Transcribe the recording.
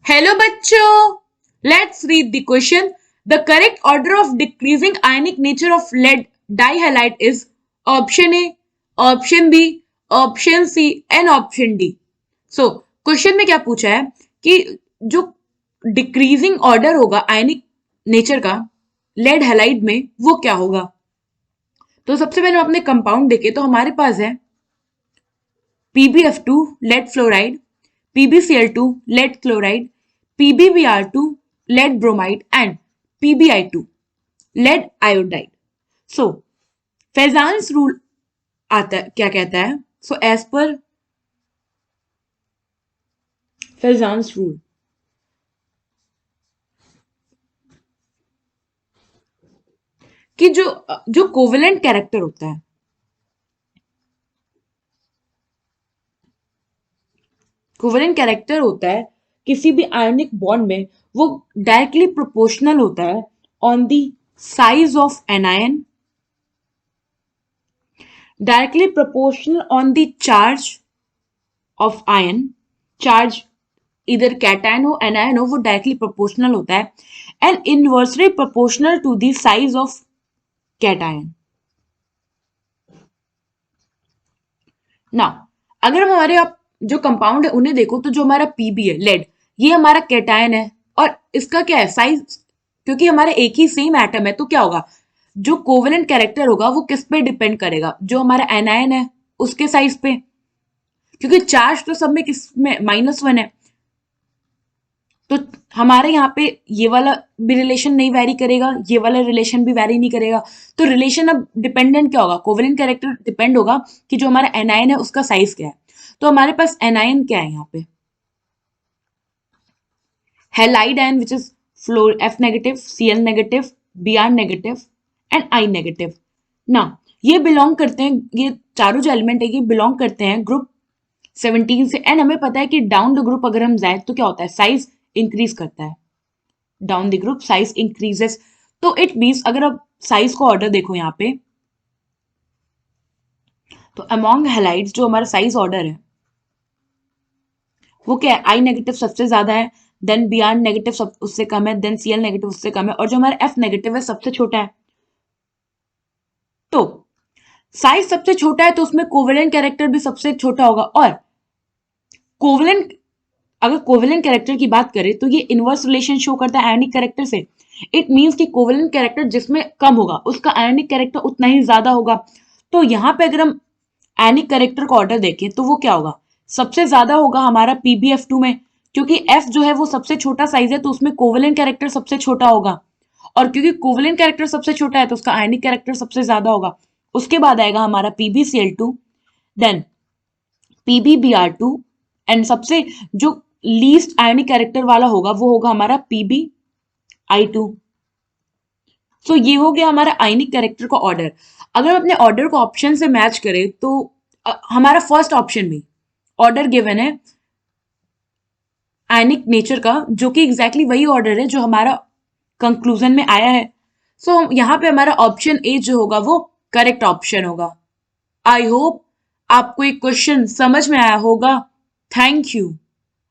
Hello बच्चों, let's read the question. The correct order of decreasing ionic nature of lead dihalide is option A, option B, option C and option D. So question में क्या पूछा है कि जो decreasing order होगा आयनिक nature का lead halide में वो क्या होगा। तो सबसे पहले हम अपने कंपाउंड देखें तो हमारे पास है PbF2 lead fluoride, PbCl2 lead chloride, PbBr2 lead bromide and PbI2 lead iodide. So Fajans rule आता है, क्या कहता है? सो एज पर फेजांस रूल कि जो कोवेलेंट कैरेक्टर होता है, कोवेलेंट कैरेक्टर होता है किसी भी आयनिक बॉन्ड में, वो डायरेक्टली प्रोपोर्शनल होता है on the size of anion, directly proportional on the charge of ion, charge इधर कैटायन हो एनायन हो वो डायरेक्टली प्रोपोर्शनल होता है, and inversely proportional to the size of cation. Now अगर हम हमारे आप जो कंपाउंड है उन्हें देखो तो जो हमारा पीबी है लेड, ये हमारा कैटायन है और इसका क्या है साइज, क्योंकि हमारे एक ही सेम एटम है तो क्या होगा, जो कोवेलेंट कैरेक्टर होगा वो किस पे डिपेंड करेगा, जो हमारा एनायन है उसके साइज पे, क्योंकि चार्ज तो सब में किस में -1 है, तो हमारे यहाँ पे ये वाला भी रिलेशन नहीं वैरी करेगा, ये वाला रिलेशन भी वैरी नहीं करेगा। तो रिलेशन अब डिपेंडेंट क्या होगा, कोवेलेंट कैरेक्टर डिपेंड होगा कि जो हमारा एनायन है उसका साइज क्या है। तो हमारे पास एनायन क्या है यहाँ पे, halide ion which is floor F negative, Cl negative, Br negative and I negative. ना ये बिलोंग करते हैं, ये चारों जो एलिमेंट है ये बिलोंग करते हैं ग्रुप 17 से, एंड हमें पता है कि डाउन द ग्रुप अगर हम जाए तो क्या होता है, साइज इंक्रीज करता है, down the group size increases. तो इट मीन्स अगर आप साइज को ऑर्डर देखो यहाँ पे, तो अमॉन्ग हैलाइड्स जो हमारा साइज ऑर्डर है वो क्या है, आई नेगेटिव सबसे ज्यादा है, देन Br नेगेटिव सब उससे कम है, देन Cl नेगेटिव उससे कम है, और जो हमारा F नेगेटिव है सबसे छोटा है। तो साइज सबसे छोटा है तो उसमें कोवेलेंट कैरेक्टर भी सबसे छोटा होगा, और कोवेलेंट अगर कोवेलेंट कैरेक्टर की बात करें तो ये इनवर्स रिलेशन शो करता है आयनिक कैरेक्टर से। इट मींस कि कोवेलेंट कैरेक्टर जिसमें कम होगा उसका आयनिक कैरेक्टर उतना ही ज्यादा होगा। तो यहाँ पे अगर हम आयनिक कैरेक्टर का ऑर्डर देखें तो वो क्या होगा, सबसे ज्यादा होगा हमारा PbF2 में, क्योंकि F जो है वो सबसे छोटा साइज है तो उसमें कोवेलेंट कैरेक्टर सबसे छोटा होगा, और क्योंकि कोवेलेंट कैरेक्टर सबसे छोटा है तो उसका आयनिक कैरेक्टर सबसे ज्यादा होगा। उसके बाद आएगा हमारा PbCl2, देन PbBr2, एंड सबसे जो लीस्ट आयनिक कैरेक्टर वाला होगा वो होगा हमारा PbI2। सो ये हो गया हमारा आयनिक कैरेक्टर का ऑर्डर। अगर हम अपने ऑर्डर को ऑप्शन से मैच करें तो हमारा फर्स्ट ऑप्शन में ऑर्डर गिवन है आयनिक नेचर का, जो कि एग्जैक्टली वही ऑर्डर है जो हमारा कंक्लूजन में आया है। सो यहाँ पे हमारा ऑप्शन ए जो होगा वो करेक्ट ऑप्शन होगा। आई होप आपको एक क्वेश्चन समझ में आया होगा। Thank you.